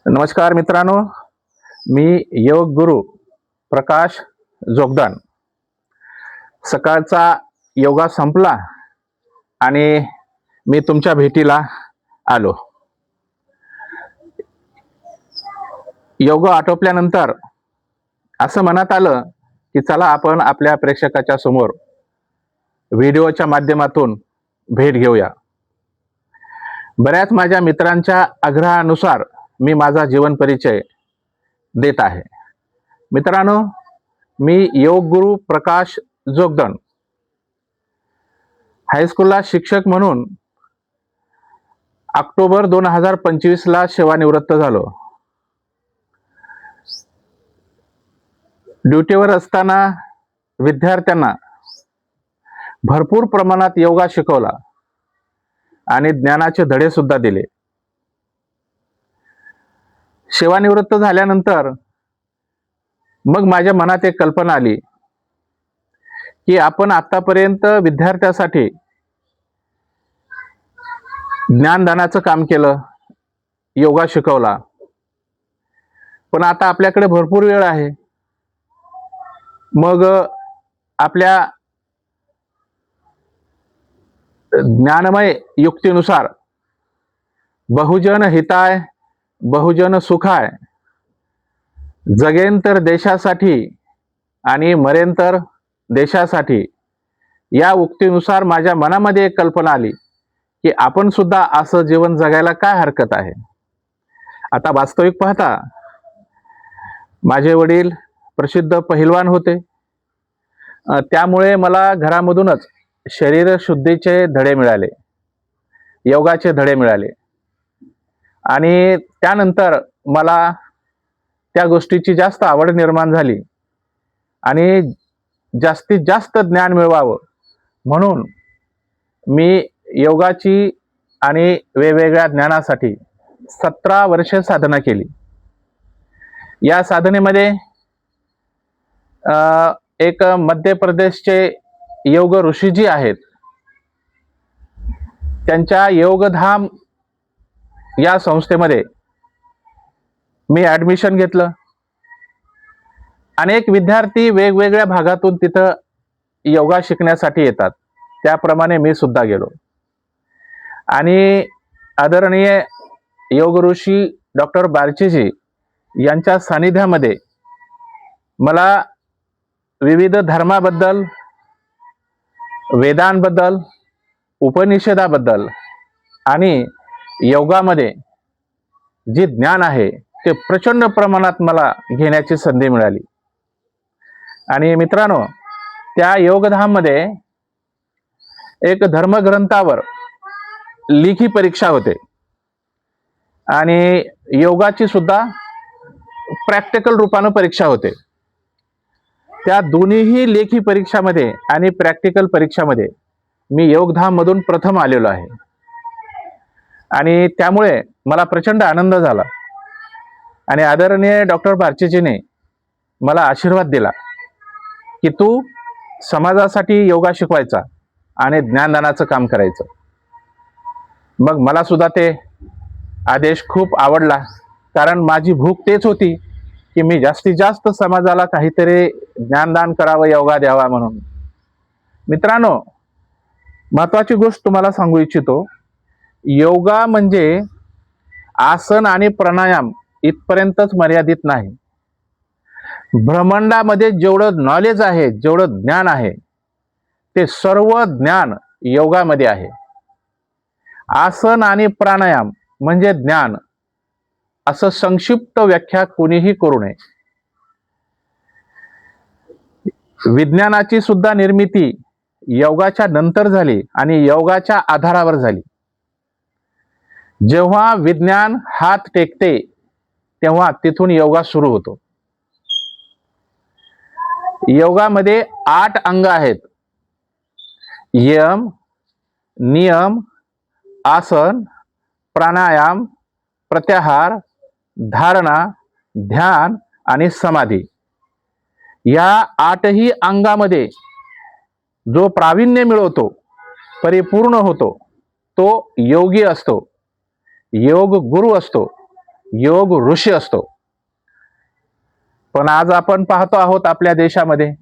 नमस्कार मित्रांनो, मी योग गुरु प्रकाश जोगदान. सकाळचा योगा संपला आणि मी तुमच्या भेटीला आलो. योगा आटोपल्यानंतर असं मनात आलं की चला आपण आपल्या प्रेक्षकाच्या समोर व्हिडिओच्या माध्यमातून भेट घेऊया. बऱ्याच माझ्या मित्रांच्या आग्रहानुसार मी माझा जीवन परिचय देत आहे. मित्रांनो, मी योग गुरु प्रकाश जोगदंड हायस्कूलला शिक्षक म्हणून ऑक्टोबर 2025 ला सेवानिवृत्त झालो. ड्युटीवर असताना विद्यार्थ्यांना भरपूर प्रमाणात योगा शिकवला आणि ज्ञानाचे धडे सुद्धा दिले. सेवानिवृत्त झाल्यानंतर मग माझ्या मनात एक कल्पना आली की आपण आतापर्यंत विद्यार्थ्यासाठी ज्ञानदानाचं काम केलं, योगा शिकवला, पण आता आपल्याकडे भरपूर वेळ आहे. मग आपल्या ज्ञानमय युक्तीनुसार बहुजन हिताय बहुजन सुखाय, जगेन तर देशासाठी आणि मरेन तर देशासाठी, या उक्तीनुसार माझ्या मनामध्ये एक कल्पना आली की आपण सुद्धा असं जीवन जगायला काय हरकत आहे. आता वास्तविक पाहता माझे वडील प्रसिद्ध पहिलवान होते. त्यामुळे मला घरामधूनच शरीर शुद्धीचे धडे मिळाले, योगाचे धडे मिळाले आणि त्यानंतर मला त्या गोष्टीची जास्त आवड निर्माण झाली आणि जास्तीत जास्त ज्ञान मिळवावं म्हणून मी योगाची आणि वेगवेगळ्या ज्ञानासाठी 17 वर्षे साधना केली. या साधनेमध्ये एक मध्य प्रदेशचे योग ऋषीजी आहेत, त्यांच्या योगधाम या संस्थेमध्ये मी ॲडमिशन घेतलं. अनेक विद्यार्थी वेगवेगळ्या भागातून तिथं योगा शिकण्यासाठी येतात, त्याप्रमाणे मी सुद्धा गेलो आणि आदरणीय योग ऋषी डॉक्टर बारचेजी यांच्या सानिध्यामध्ये मला विविध धर्माबद्दल, वेदांबद्दल, उपनिषदाबद्दल आणि योगामध्ये जे ज्ञान आहे ते प्रचंड प्रमाणात मला घेण्याची संधी मिळाली. आणि मित्रांनो, त्या योगधाममध्ये एक धर्मग्रंथावर लेखी परीक्षा होते आणि योगाची सुद्धा प्रॅक्टिकल रूपानं परीक्षा होते. त्या दोन्हीही लेखी परीक्षामध्ये आणि प्रॅक्टिकल परीक्षामध्ये मी योगधाम मधून प्रथम आलेलो आहे आणि त्यामुळे मला प्रचंड आनंद झाला. आणि आदरणीय डॉक्टर बारचेजीने मला आशीर्वाद दिला की तू समाजासाठी योगा शिकवायचा आणि ज्ञानदानाचं काम करायचं. मग मला सुद्धा ते आदेश खूप आवडला, कारण माझी भूक तेच होती की मी जास्तीत जास्त समाजाला काहीतरी ज्ञानदान करावं, योगा द्यावा म्हणून. मित्रांनो, महत्वाची गोष्ट तुम्हाला सांगू इच्छितो, योगा म्हणजे आसन आणि प्राणायाम इथपर्यंतच मर्यादित नाही. ब्रह्मांडामध्ये जेवढं नॉलेज आहे, जेवढं ज्ञान आहे, ते सर्व ज्ञान योगामध्ये आहे. आसन आणि प्राणायाम म्हणजे ज्ञान, असं संक्षिप्त व्याख्या कोणीही करू नये. विज्ञानाची सुद्धा निर्मिती योगाच्या नंतर झाली आणि योगाच्या आधारावर झाली. जेव्हा विज्ञान हात टेकते तेव्हा तिथून योगा सुरू होतो. योगामध्ये 8 अंग आहेत: यम, नियम, आसन, प्राणायाम, प्रत्याहार, धारणा, ध्यान आणि समाधी. या 8ही अंगामध्ये जो प्रावीण्य मिळवतो, परिपूर्ण होतो, तो योगी असतो, योग गुरु असतो. योग ऋषी असतो. पण आज आपण पाहतो आहोत आपल्या देशामध्ये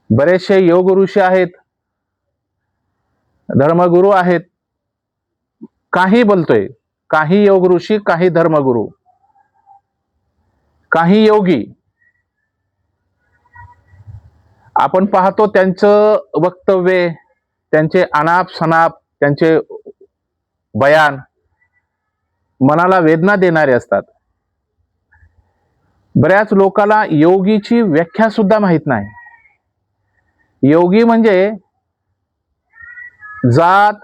बरेचसे योग ऋषी आहेत, धर्मगुरू आहेत. काही बोलतोय, काही योग ऋषी, काही धर्मगुरू, काही योगी. आपण पाहतो त्यांचं वक्तव्य, त्यांचे अनाप सनाप, त्यांचे बयान मनाला वेदना देणारे असतात. बऱ्याच लोकांना योगीची व्याख्या सुद्धा माहित नाही. योगी म्हणजे जात,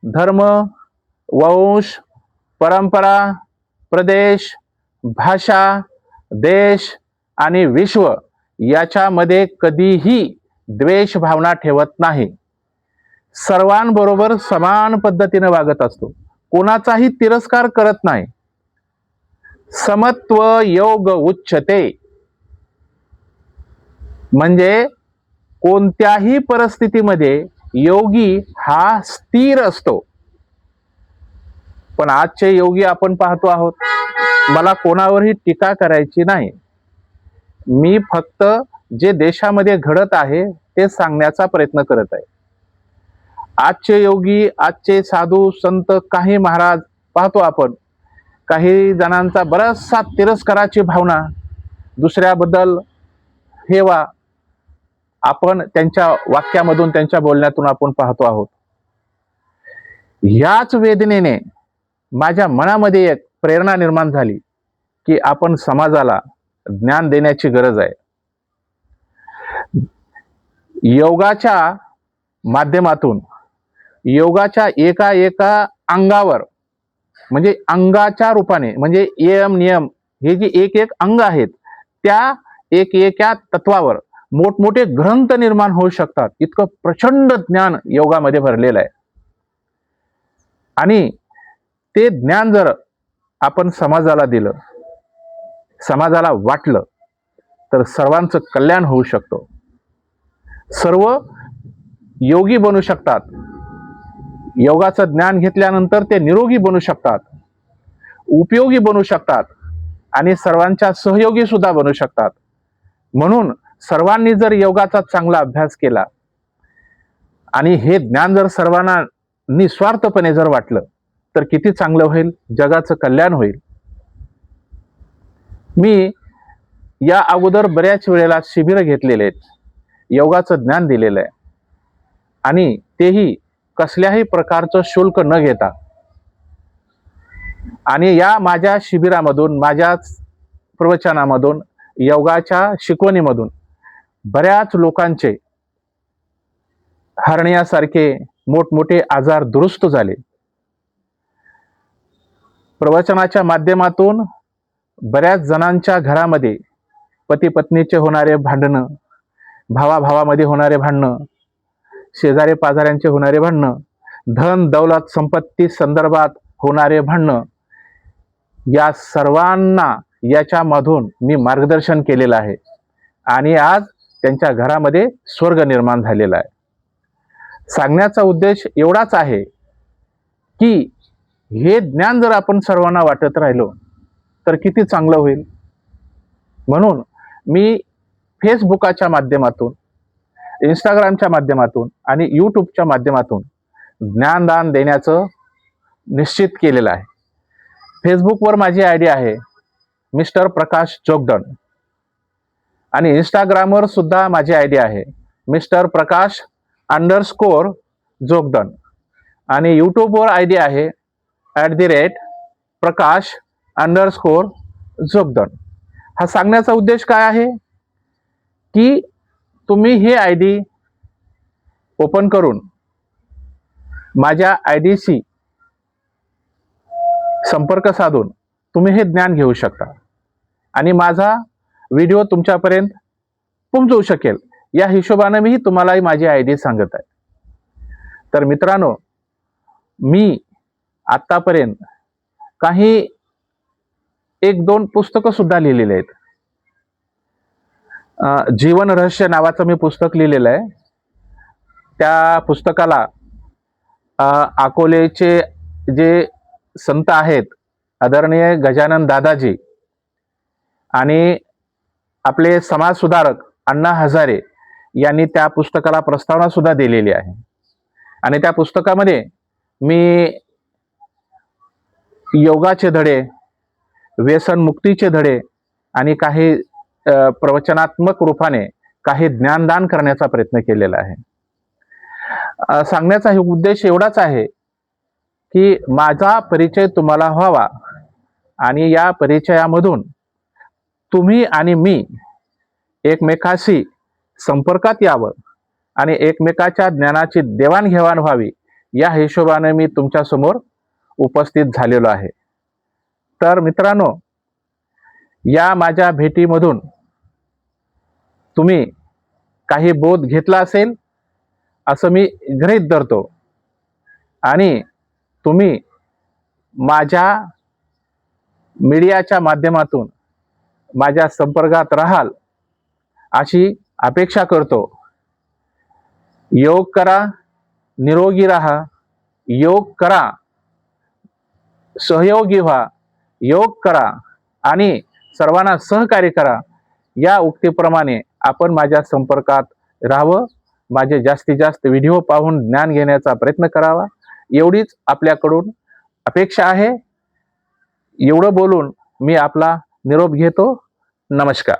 धर्म, वंश, परंपरा, प्रदेश, भाषा, देश आणि विश्व याच्यामध्ये कधीही द्वेष भावना ठेवत नाही. सर्वांबरोबर समान पद्धतीने वागत असतो, कोणाचाही तिरस्कार करत नाही. समत्व योग उच्चते म्हणजे कोणत्याही परिस्थितीमध्ये योगी हा स्थिर असतो. पण आजचे योगी आपण पाहतो आहोत, मला कोणावरही टीका करायची नाही, मी फक्त जे देशामध्ये घडत आहे ते सांगण्याचा प्रयत्न करत आहे. आजचे योगी, आजचे साधू संत, काही महाराज पाहतो आपण, काही जणांचा बराचसा तिरस्काराची भावना, दुसऱ्याबद्दल हेवा आपण त्यांच्या वाक्यामधून, त्यांच्या बोलण्यातून आपण पाहतो आहोत. ह्याच वेदनेने माझ्या मनामध्ये एक प्रेरणा निर्माण झाली की आपण समाजाला ज्ञान देण्याची गरज आहे. योगाच्या माध्यमातून, योगाच्या एका एका अंगावर, म्हणजे अंगाच्या रूपाने, म्हणजे यम नियम हे जे एक एक अंग आहेत त्या एक एका तत्वावर मोठमोठे ग्रंथ निर्माण होऊ शकतात. इतकं प्रचंड ज्ञान योगामध्ये भरलेलं आहे. आणि ते ज्ञान जर आपण समाजाला दिलं, समाजाला वाटलं, तर सर्वांचं कल्याण होऊ शकतो. सर्व योगी बनू शकतात. योगाचं ज्ञान घेतल्यानंतर ते निरोगी बनू शकतात, उपयोगी बनू शकतात आणि सर्वांच्या सहयोगी सुद्धा बनू शकतात. म्हणून सर्वांनी जर योगाचा चांगला अभ्यास केला आणि हे ज्ञान जर सर्वांना निस्वार्थपणे जर वाटलं तर किती चांगलं होईल, जगाचं कल्याण होईल. मी या अगोदर बऱ्याच वेळेला शिबिर घेतलेले आहेत, योगाचं ज्ञान दिलेलं आहे आणि तेही कसल्याही प्रकारचं शुल्क न घेता. आणि या माझ्या शिबिरामधून, माझ्याच प्रवचनामधून, योगाच्या शिकवणीमधून बऱ्याच लोकांचे हरण्यासारखे मोठमोठे आजार दुरुस्त झाले. प्रवचनाच्या माध्यमातून बऱ्याच जणांच्या घरामध्ये पती पत्नीचे होणारे भांडणं, भावाभावामध्ये होणारे भांडणं, शेजारी पाजाऱ्यांचे होणारे भांडणं, धन दौलत संपत्ती संदर्भात होणारे भांडणं, या सर्वांना याच्यामधून मी मार्गदर्शन केलेलं आहे आणि आज त्यांच्या घरामध्ये स्वर्ग निर्माण झालेला आहे. सांगण्याचा उद्देश एवढाच आहे की हे ज्ञान जर आपण सर्वांना वाटत राहिलो तर किती चांगलं होईल. म्हणून मी फेसबुकाच्या माध्यमातून, इंस्टाग्रामच्या माध्यमातून आणि यूट्यूबच्या माध्यमातून ज्ञानदान देण्याचं निश्चित केलेलं आहे. फेसबुकवर माझी आयडी आहे मिस्टर प्रकाश जोगदंड आणि इंस्टाग्रामवर सुद्धा माझी आयडी आहे मिस्टर प्रकाश _ जोगदंड आणि यूट्यूबवर आयडी आहे @प्रकाश _ जोगदंड. हा सांगण्याचा उद्देश काय आहे की तुम्ही हे आयडी ओपन करून माझ्या आयडीशी संपर्क साधून तुम्ही हे ज्ञान घेऊ शकता आणि माझा व्हिडिओ तुमच्यापर्यंत पोहोचवू शकेल. या हिशोबाने मी तुम्हालाही माझी आयडी सांगत आहे. तर मित्रांनो, मी आतापर्यंत काही 1-2 पुस्तकं सुद्धा लिहिलेली आहेत. जीवन रहस्य नावाचं मी पुस्तक लिहिलेलं आहे. त्या पुस्तकाला अकोलेचे जे संत आहेत आदरणीय गजानन दादाजी आणि आपले समाजसुधारक अण्णा हजारे यांनी त्या पुस्तकाला प्रस्तावना सुद्धा दिलेली आहे. आणि त्या पुस्तकामध्ये मी योगाचे धडे, व्यसनमुक्तीचे धडे आणि काही प्रवचनात्मक रूपाने काही ज्ञानदान करण्याचा प्रयत्न केलेला आहे. सांगण्याचा उद्देश एवढाच आहे की माझा परिचय तुम्हाला व्हावा आणि या परिचयामधून तुम्ही आणि मी एकमेकाशी संपर्कात यावं आणि एकमेकाच्या ज्ञानाची देवाणघेवाण व्हावी, या हिशोबाने मी तुमच्या समोर उपस्थित झालेलो आहे. तर मित्रांनो, या माझ्या भेटीमधून तुम्ही काही बोध घेतला असेल असं मी गृहीत धरतो आणि तुम्ही माझ्या मीडियाच्या माध्यमातून माझ्या संपर्कात राहाल अशी अपेक्षा करतो. योग करा, निरोगी राहा, योग करा, सहयोगी व्हा, योग करा आणि सर्वांना सहकार्य करा, या उक्तीप्रमाणे आपण माझ्या संपर्कात राहावं. माझे जास्तीत जास्त व्हिडिओ पाहून ज्ञान घेण्याचा प्रयत्न करावा, एवढीच आपल्याकडून अपेक्षा आहे. एवढं बोलून मी आपला निरोप घेतो. नमस्कार.